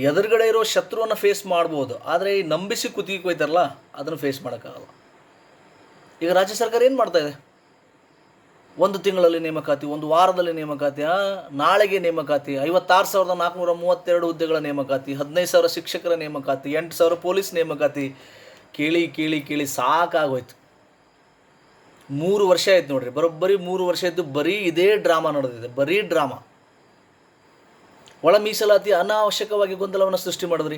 ಎದುರುಗಡೆ ಇರೋ ಶತ್ರುವನ್ನು ಫೇಸ್ ಮಾಡ್ಬೋದು, ಆದರೆ ಈ ನಂಬಿಸಿ ಕುತ್ತಿಗೆ ಕೊಯ್ತಾರಲ್ಲ ಅದನ್ನು ಫೇಸ್ ಮಾಡೋಕ್ಕಾಗಲ್ಲ. ಈಗ ರಾಜ್ಯ ಸರ್ಕಾರ ಏನು ಮಾಡ್ತಾಯಿದೆ? 1 ತಿಂಗಳಲ್ಲಿ ನೇಮಕಾತಿ, 1 ವಾರದಲ್ಲಿ ನೇಮಕಾತಿ, ನಾಳೆಗೆ ನೇಮಕಾತಿ, 56,432 ಹುದ್ದೆಗಳ ನೇಮಕಾತಿ, 15,000 ಶಿಕ್ಷಕರ ನೇಮಕಾತಿ, 8,000 ಪೊಲೀಸ್ ನೇಮಕಾತಿ. ಕೇಳಿ ಕೇಳಿ ಕೇಳಿ ಸಾಕಾಗೋಯ್ತು. 3 ವರ್ಷ ಆಯ್ತು ನೋಡ್ರಿ, ಬರೋಬ್ಬರಿ 3 ವರ್ಷ ಆಯಿತು. ಬರೀ ಇದೇ ಡ್ರಾಮಾ ನಡೆದಿದೆ, ಬರೀ ಡ್ರಾಮಾ. ಒಳ ಮೀಸಲಾತಿ ಅನಾವಶ್ಯಕವಾಗಿ ಗೊಂದಲವನ್ನು ಸೃಷ್ಟಿ ಮಾಡಿದ್ರಿ.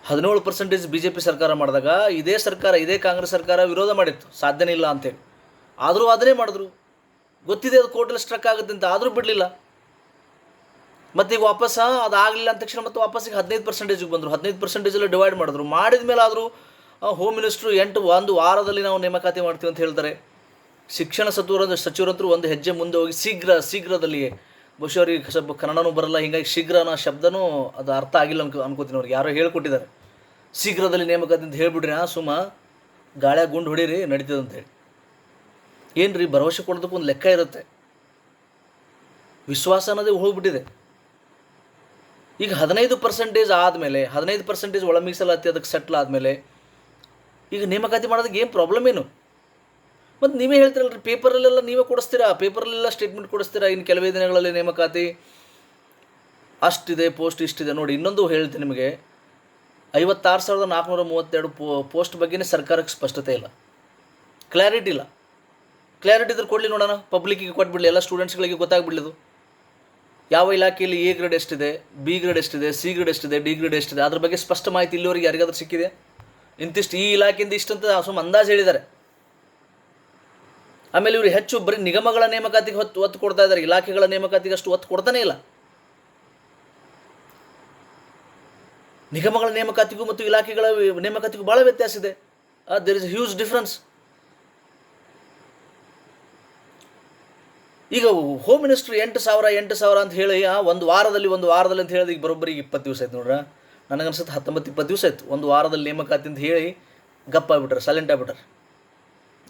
17% BJP ಸರ್ಕಾರ ಮಾಡಿದಾಗ ಇದೇ ಸರ್ಕಾರ, ಇದೇ ಕಾಂಗ್ರೆಸ್ ಸರ್ಕಾರ ವಿರೋಧ ಮಾಡಿತ್ತು, ಸಾಧ್ಯನೇ ಇಲ್ಲ ಅಂತೇಳಿ. ಆದರೂ ಅದನ್ನೇ ಮಾಡಿದ್ರು. ಗೊತ್ತಿದೆ ಅದು ಕೋರ್ಟಲ್ಲಿ ಸ್ಟ್ರಕ್ ಆಗುತ್ತೆ ಅಂತ, ಆದರೂ ಬಿಡಲಿಲ್ಲ. ಮತ್ತು ಈಗ ವಾಪಸ್ ಅದಾಗಲಿಲ್ಲ ಅಂದ ತಕ್ಷಣ ಮತ್ತೆ ವಾಪಸ್ಸಿಗೆ 15%ಗೆ ಬಂದರು. 15% ಡಿವೈಡ್ ಮಾಡಿದ್ರು. ಮಾಡಿದ ಮೇಲೆ ಆದರೂ ಹೋಮ್ ಮಿನಿಸ್ಟ್ರು 1 ವಾರದಲ್ಲಿ ನಾವು ನೇಮಕಾತಿ ಮಾಡ್ತೀವಿ ಅಂತ ಹೇಳ್ತಾರೆ. ಶಿಕ್ಷಣ ಸಚಿವರಂತರೂ ಒಂದು ಹೆಜ್ಜೆ ಮುಂದೆ ಹೋಗಿ ಶೀಘ್ರದಲ್ಲಿಯೇ, ಬಹುಶಃ ಅವ್ರಿಗೆ ಸ್ವಲ್ಪ ಕನ್ನಡನೂ ಬರಲ್ಲ, ಹೀಗಾಗಿ ಶೀಘ್ರ ಅನ್ನೋ ಶಬ್ದನೂ ಅದು ಅರ್ಥ ಆಗಿಲ್ಲ ಅನ್ಕೋತೀನಿ ಅವ್ರಿಗೆ. ಯಾರೋ ಹೇಳ್ಕೊಟ್ಟಿದ್ದಾರೆ ಶೀಘ್ರದಲ್ಲಿ ನೇಮಕಾತಿ ಅಂತ ಹೇಳ್ಬಿಡ್ರಿ, ಸುಮ್ಮ ಗಾಳ್ಯಾಗ ಗುಂಡು ಹೊಡೀರಿ ನಡೀತದೆ ಅಂತೇಳಿ. ಏನು ರೀ, ಭರವಸೆ ಕೊಡೋದಕ್ಕೆ ಒಂದು ಲೆಕ್ಕ ಇರುತ್ತೆ. ವಿಶ್ವಾಸ ಅನ್ನೋದೇ ಹೋಗ್ಬಿಟ್ಟಿದೆ. ಈಗ 15% ಆದಮೇಲೆ, 15% ಒಳ ಮೀಸಲಾತಿ ಅದಕ್ಕೆ ಸೆಟ್ಲ್ ಆದಮೇಲೆ ಈಗ ನೇಮಕಾತಿ ಮಾಡೋದಕ್ಕೆ ಏನು ಪ್ರಾಬ್ಲಮ್ ಏನು? ಮತ್ತು ನೀವೇ ಹೇಳ್ತೀರಲ್ರಿ, ಪೇಪರಲ್ಲೆಲ್ಲ ನೀವೇ ಕೊಡಿಸ್ತೀರಾ, ಪೇಪರಲ್ಲೆಲ್ಲ ಸ್ಟೇಟ್ಮೆಂಟ್ ಕೊಡಿಸ್ತೀರಾ, ಇನ್ನು ಕೆಲವೇ ದಿನಗಳಲ್ಲಿ ನೇಮಕಾತಿ ಅಷ್ಟಿದೆ, ಪೋಸ್ಟ್ ಇಷ್ಟಿದೆ. ನೋಡಿ, ಇನ್ನೊಂದು ಹೇಳ್ತೀನಿ ನಿಮಗೆ, 56,432 ಪೋಸ್ಟ್ ಬಗ್ಗೆನೇ ಸರ್ಕಾರಕ್ಕೆ ಸ್ಪಷ್ಟತೆ ಇಲ್ಲ, ಕ್ಲಾರಿಟಿ ಇಲ್ಲ. ಕ್ಲಾರಿಟಿ ಇದ್ರೆ ಕೊಡಲಿ ನೋಡೋಣ, ಪಬ್ಲಿಕ್ಕಿಗೆ ಕೊಟ್ಬಿಡಲಿ, ಎಲ್ಲ ಸ್ಟೂಡೆಂಟ್ಸ್ಗಳಿಗೆ ಗೊತ್ತಾಗ್ಬಿಡಲಿದು. ಯಾವ ಇಲಾಖೆಯಲ್ಲಿ A ಗ್ರೇಡ್ ಎಷ್ಟಿದೆ, B ಗ್ರೇಡ್ ಎಷ್ಟಿದೆ, C ಗ್ರೇಡ್ ಎಷ್ಟಿದೆ, D ಗ್ರೇಡ್ ಎಷ್ಟಿದೆ, ಅದ್ರ ಬಗ್ಗೆ ಸ್ಪಷ್ಟ ಮಾಹಿತಿ ಇಲ್ಲಿವರೆಗೆ ಯಾರಿಗಾದ್ರೂ ಸಿಕ್ಕಿದೆ? ಇಂತಿಷ್ಟು ಈ ಇಲಾಖೆಯಿಂದ ಇಷ್ಟಂತ ಸುಮ್ಮ ಅಂದಾಜು ಹೇಳಿದ್ದಾರೆ. ಆಮೇಲೆ ಇವರು ಹೆಚ್ಚು ಬರೀ ನಿಗಮಗಳ ನೇಮಕಾತಿಗೆ ಒತ್ತು ಕೊಡ್ತಾ ಇದ್ದಾರೆ, ಇಲಾಖೆಗಳ ನೇಮಕಾತಿಗೆ ಅಷ್ಟು ಒತ್ತು ಕೊಡ್ತಾನೆ ಇಲ್ಲ. ನಿಗಮಗಳ ನೇಮಕಾತಿಗೂ ಮತ್ತು ಇಲಾಖೆಗಳ ನೇಮಕಾತಿಗೂ ಭಾಳ ವ್ಯತ್ಯಾಸ ಇದೆ. There is huge difference. ಈಗ ಹೋಮ್ ಮಿನಿಸ್ಟ್ರು 8,000 ಅಂತ ಹೇಳಿ 1 ವಾರದಲ್ಲಿ ಅಂತ ಹೇಳಿದ ಈಗ ಬರೋಬ್ಬರಿ 20 ದಿವಸ ಆಯ್ತು ನೋಡ್ರ. ನನಗನ್ಸುತ್ತೆ 19-20 ದಿವಸ ಆಯ್ತು 1 ವಾರದಲ್ಲಿ ನೇಮಕಾತಿ ಅಂತ ಹೇಳಿ ಗಪ್ಪ ಆಗ್ಬಿಟ್ರೆ, ಸೈಲೆಂಟ್ ಆಗ್ಬಿಟ್ರೆ.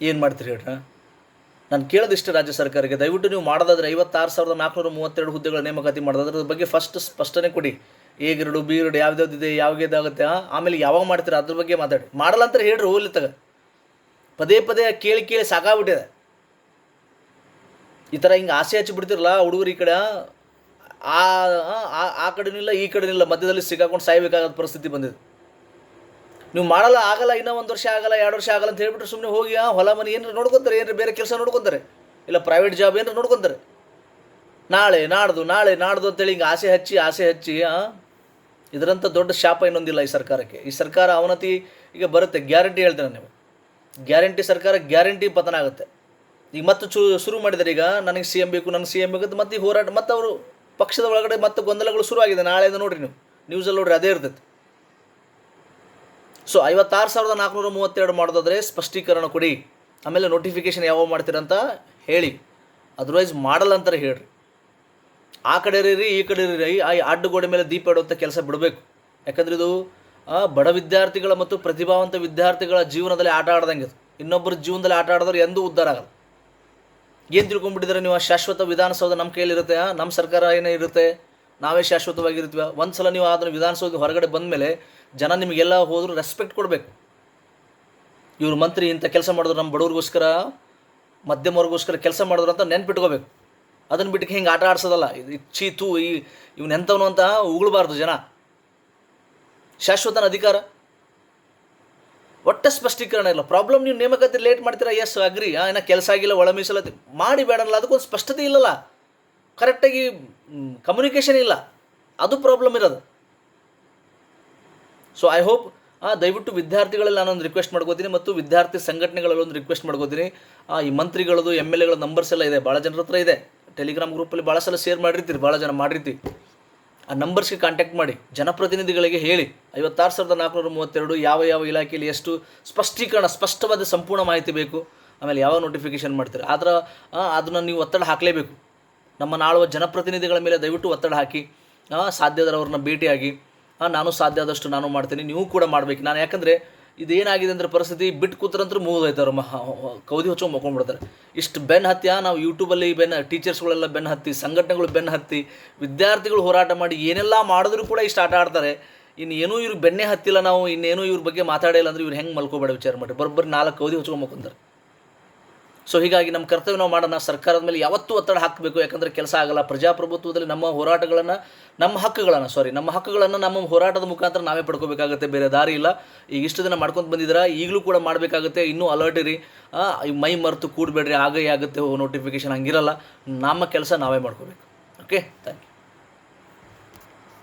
ಏನು ಮಾಡ್ತೀರಿ ಹೇಳ್ರ? ನಾನು ಕೇಳೋದಿಷ್ಟು ರಾಜ್ಯ ಸರ್ಕಾರಕ್ಕೆ, ದಯವಿಟ್ಟು ನೀವು ಮಾಡೋದಾದ್ರೆ 56,432 ಹುದ್ದೆಗಳ ನೇಮಕಾತಿ ಮಾಡೋದಾದ್ರೆ ಅದ್ರ ಬಗ್ಗೆ ಫಸ್ಟ್ ಸ್ಪಷ್ಟನೆ ಕೊಡಿ. A ಗ್ರೇಡು, B ಗ್ರೇಡ್ ಯಾವ್ದಾವ್ದಿದೆ, ಯಾವಾಗೇದಾಗುತ್ತೆ, ಆಮೇಲೆ ಯಾವಾಗ ಮಾಡ್ತೀರಾ ಅದ್ರ ಬಗ್ಗೆ ಮಾತಾಡಿ. ಮಾಡಲ್ಲ ಅಂತಾರೆ ಹೇಳ್ರಿ, ಹೋಗ್ಲಿ ತಗ. ಪದೇ ಕೇಳಿ ಸಾಕಾಗ್ಬಿಟ್ಟಿದೆ. ಈ ಥರ ಹಿಂಗೆ ಆಸೆ ಹಚ್ಚಿಬಿಡ್ತಿರಲ್ಲ ಹುಡುಗರು, ಈ ಕಡೆ ಆ ಕಡೆನೂ ಇಲ್ಲ, ಈ ಕಡೆನೂ ಇಲ್ಲ, ಮಧ್ಯದಲ್ಲಿ ಸಿಕ್ಕಾಕೊಂಡು ಸಾಯ್ಬೇಕಾದ ಪರಿಸ್ಥಿತಿ ಬಂದಿದೆ. ನೀವು ಮಾಡಲ್ಲ, ಆಗಲ್ಲ, ಇನ್ನೂ 1 ವರ್ಷ ಆಗಲ್ಲ, 2 ವರ್ಷ ಆಗಲ್ಲ ಅಂತ ಹೇಳ್ಬಿಟ್ರೆ ಸುಮ್ಮನೆ ಹೋಗಿ ಹೊಲ ಮನೆ ಏನಾರು ನೋಡ್ಕೊತಾರೆ, ಏನಾರು ಬೇರೆ ಕೆಲಸ ನೋಡ್ಕೊತಾರೆ, ಇಲ್ಲ ಪ್ರೈವೇಟ್ ಜಾಬ್ ಏನಾರು ನೋಡ್ಕೊತಾರೆ. ನಾಳೆ ನಾಡ್ದು ಅಂತೇಳಿ ಹಿಂಗೆ ಆಸೆ ಹಚ್ಚಿ ಇದರಂಥ ದೊಡ್ಡ ಶಾಪ ಇನ್ನೊಂದಿಲ್ಲ ಈ ಸರ್ಕಾರಕ್ಕೆ. ಈ ಸರ್ಕಾರ ಅವನತಿ ಈಗ ಬರುತ್ತೆ, ಗ್ಯಾರಂಟಿ ಹೇಳ್ತೇನೆ ನೀವು. ಗ್ಯಾರಂಟಿ ಸರ್ಕಾರ, ಗ್ಯಾರಂಟಿ ಪತನ ಆಗುತ್ತೆ. ಈಗ ಮತ್ತೆ ಶುರು ಮಾಡಿದ್ದಾರೆ, ಈಗ ನನಗೆ CM ಬೇಕು ಅಂತ ಮತ್ತೆ ಈ ಹೋರಾಟ, ಮತ್ತು ಅವರು ಪಕ್ಷದ ಒಳಗಡೆ ಮತ್ತೆ ಗೊಂದಲಗಳು ಶುರುವಾಗಿದೆ. ನಾಳೆಯಿಂದ ನೋಡಿರಿ, ನೀವು ನ್ಯೂಸಲ್ಲಿ ನೋಡಿರಿ, ಅದೇ ಇರ್ತೈತೆ. ಸೊ 56,432 ಮಾಡೋದಾದರೆ ಸ್ಪಷ್ಟೀಕರಣ ಕೊಡಿ, ಆಮೇಲೆ ನೋಟಿಫಿಕೇಷನ್ ಯಾವಾಗ ಮಾಡ್ತೀರಂತ ಹೇಳಿ. ಅದರ್ವೈಸ್ ಮಾಡಲ್ಲ ಅಂತಾರೆ ಹೇಳ್ರಿ. ಆ ಕಡೆ ಇರೀರಿ, ಈ ಕಡೆ ಇರೀರಿ, ಅಡ್ಡಗೋಡೆ ಮೇಲೆ ದೀಪ ಇಡುವಂಥ ಕೆಲಸ ಬಿಡಬೇಕು. ಯಾಕಂದರೆ ಇದು ಬಡ ವಿದ್ಯಾರ್ಥಿಗಳ ಮತ್ತು ಪ್ರತಿಭಾವಂತ ವಿದ್ಯಾರ್ಥಿಗಳ ಜೀವನದಲ್ಲಿ ಆಟ ಆಡ್ದಂಗೆ. ಇನ್ನೊಬ್ಬರ ಜೀವನದಲ್ಲಿ ಆಟ ಆಡಿದ್ರೆ ಎಂದೂ ಉದ್ಧಾರ ಆಗಲ್ಲ. ಏನು ತಿಳ್ಕೊಂಡ್ಬಿಟ್ಟಿದ್ರೆ ನೀವು, ಶಾಶ್ವತ ವಿಧಾನಸೌಧ ನಮ್ಮ ಕೈಯಲ್ಲಿರುತ್ತೆ, ನಮ್ಮ ಸರ್ಕಾರ ಏನೇ ಇರುತ್ತೆ, ನಾವೇ ಶಾಶ್ವತವಾಗಿರ್ತೀವಿ. ಒಂದು ಸಲ ನೀವು ಅದನ್ನು ವಿಧಾನಸೌಧ ಹೊರಗಡೆ ಬಂದ ಮೇಲೆ ಜನ ನಿಮಗೆಲ್ಲ ಹೋದರೂ ರೆಸ್ಪೆಕ್ಟ್ ಕೊಡಬೇಕು. ಇವರು ಮಂತ್ರಿ ಇಂಥ ಕೆಲಸ ಮಾಡಿದ್ರು, ನಮ್ಮ ಬಡವ್ರಿಗೋಸ್ಕರ, ಮಧ್ಯಮ ವರ್ಗಗೋಸ್ಕರ ಕೆಲಸ ಮಾಡಿದ್ರು ಅಂತ ನೆನ್ಪಿಟ್ಕೋಬೇಕು. ಅದನ್ನು ಬಿಟ್ಟು ಹಿಂಗೆ ಆಟ ಆಡ್ಸೋದಲ್ಲ. ಇದು ಇವನೆಂಥವನು ಅಂತ ಉಗುಳಬಾರ್ದು ಜನ. ಶಾಶ್ವತನ ಅಧಿಕಾರ, ಒಟ್ಟ ಸ್ಪಷ್ಟೀಕರಣ ಇಲ್ಲ. ಪ್ರಾಬ್ಲಮ್ ನೀವು ನೇಮಕಾತಿ ಲೇಟ್ ಮಾಡ್ತೀರಾ, ಎಸ್ ಅಗ್ರಿ, ಏನೋ ಕೆಲಸ ಆಗಿಲ್ಲ, ಒಳ ಮೀಸಲಾತಿ ಮಾಡಿ ಬೇಡಲ್ಲ, ಅದಕ್ಕೊಂದು ಸ್ಪಷ್ಟತೆ ಇಲ್ಲಲ್ಲ, ಕರೆಕ್ಟಾಗಿ ಕಮ್ಯುನಿಕೇಷನ್ ಇಲ್ಲ, ಅದು ಪ್ರಾಬ್ಲಮ್ ಇರೋದು. ಸೊ ಐ ಹೋಪ್ ದಯವಿಟ್ಟು ವಿದ್ಯಾರ್ಥಿಗಳಲ್ಲಿ ನಾನೊಂದು ರಿಕ್ವೆಸ್ಟ್ ಮಾಡ್ಕೋತೀನಿ, ಮತ್ತು ವಿದ್ಯಾರ್ಥಿ ಸಂಘಟನೆಗಳಲ್ಲಿ ಒಂದು ರಿಕ್ವೆಸ್ಟ್ ಮಾಡ್ಕೋತೀನಿ. ಈ ಮಂತ್ರಿಗಳದು MLAಗಳ ನಂಬರ್ಸ್ ಎಲ್ಲ ಇದೆ, ಭಾಳ ಜನರ ಹತ್ರ ಇದೆ. ಟೆಲಿಗ್ರಾಮ್ ಗ್ರೂಪಲ್ಲಿ ಭಾಳ ಸಲ ಶೇರ್ ಮಾಡಿರ್ತೀರಿ, ಭಾಳ ಜನ ಮಾಡಿರ್ತೀವಿ. ಆ ನಂಬರ್ಸ್ಗೆ ಕಾಂಟ್ಯಾಕ್ಟ್ ಮಾಡಿ, ಜನಪ್ರತಿನಿಧಿಗಳಿಗೆ ಹೇಳಿ 56,432 ಯಾವ ಇಲಾಖೆಯಲ್ಲಿ ಎಷ್ಟು ಸ್ಪಷ್ಟವಾದ ಸಂಪೂರ್ಣ ಮಾಹಿತಿ ಬೇಕು, ಆಮೇಲೆ ಯಾವ ನೋಟಿಫಿಕೇಷನ್ ಮಾಡ್ತೀರಿ. ಆದ್ರೆ ಅದನ್ನು ನೀವು ಒತ್ತಡ ಹಾಕಲೇಬೇಕು. ನಮ್ಮ ನಾಳುವ ಜನಪ್ರತಿನಿಧಿಗಳ ಮೇಲೆ ದಯವಿಟ್ಟು ಒತ್ತಡ ಹಾಕಿ, ಸಾಧ್ಯದವ್ರನ್ನ ಭೇಟಿಯಾಗಿ, ನಾನು ಸಾಧ್ಯ ಆದಷ್ಟು ನಾನು ಮಾಡ್ತೀನಿ, ನೀವು ಕೂಡ ಮಾಡಬೇಕು. ನಾನು ಯಾಕಂದರೆ ಇದೇನಾಗಿದೆ ಅಂದ್ರೆ ಪರಿಸ್ಥಿತಿ ಬಿಟ್ಟು ಕೂತ್ರಂತೂ ಮುಗಿದೋಯ್ತಾರೆ ಕೌದಿ ಹೊಚ್ಕೊಂಡು ಮಕ್ಕೊಂಡ್ಬಿಡ್ತಾರೆ. ಇಷ್ಟು ಬೆನ್ನು ಹತ್ತಿ ನಾವು ಯೂಟ್ಯೂಬಲ್ಲಿ ಟೀಚರ್ಸ್ಗಳೆಲ್ಲ ಬೆನ್ನು ಹತ್ತಿ, ಸಂಘಟನೆಗಳು ಬೆನ್ನು ಹತ್ತಿ, ವಿದ್ಯಾರ್ಥಿಗಳು ಹೋರಾಟ ಮಾಡಿ ಏನೆಲ್ಲ ಮಾಡಿದ್ರು ಕೂಡ ಇಷ್ಟು ಆಟ ಆಡ್ತಾರೆ. ಇನ್ನೇನೂ ಇವ್ರಿಗೆ ಬೆನ್ನೇ ಹತ್ತಿಲ್ಲ, ನಾವು ಇನ್ನೇನೂ ಇವ್ರ ಬಗ್ಗೆ ಮಾತಾಡಿಲ್ಲ ಅಂದ್ರೆ ಇವ್ರು ಹೆಂಗೆ ಮಲ್ಕೋಬೇಡ ವಿಚಾರ ಮಾಡಿ, ಬರೋಬ್ಬರಿ 4 ಕೌದಿ ಹೊಚ್ಕೊಂಡು ಮಕ್ಕೊಂತಾರೆ. ಸೊ ಹೀಗಾಗಿ ನಮ್ಮ ಕರ್ತವ್ಯ ನಾವು ಮಾಡೋಣ. ಸರ್ಕಾರದ ಮೇಲೆ ಯಾವತ್ತೂ ಒತ್ತಡ ಹಾಕಬೇಕು, ಯಾಕಂದರೆ ಕೆಲಸ ಆಗಲ್ಲ. ಪ್ರಜಾಪ್ರಭುತ್ವದಲ್ಲಿ ನಮ್ಮ ಹೋರಾಟಗಳನ್ನು, ನಮ್ಮ ಹಕ್ಕುಗಳನ್ನು ನಮ್ಮ ಹೋರಾಟದ ಮುಖಾಂತರ ನಾವೇ ಪಡ್ಕೋಬೇಕಾಗುತ್ತೆ, ಬೇರೆ ದಾರಿ ಇಲ್ಲ. ಈಗ ಇಷ್ಟು ದಿನ ಮಾಡ್ಕೊಂಡು ಬಂದಿದ್ದೀರಾ, ಈಗಲೂ ಕೂಡ ಮಾಡಬೇಕಾಗುತ್ತೆ. ಇನ್ನೂ ಅಲರ್ಟ್ ಇರಿ, ಮೈ ಮರೆತು ಕೂಡಬೇಡ್ರಿ, ಆಗುತ್ತೆ ನೋಟಿಫಿಕೇಷನ್ ಹಂಗಿರಲ್ಲ. ನಮ್ಮ ಕೆಲಸ ನಾವೇ ಮಾಡ್ಕೋಬೇಕು. Okay, thank you.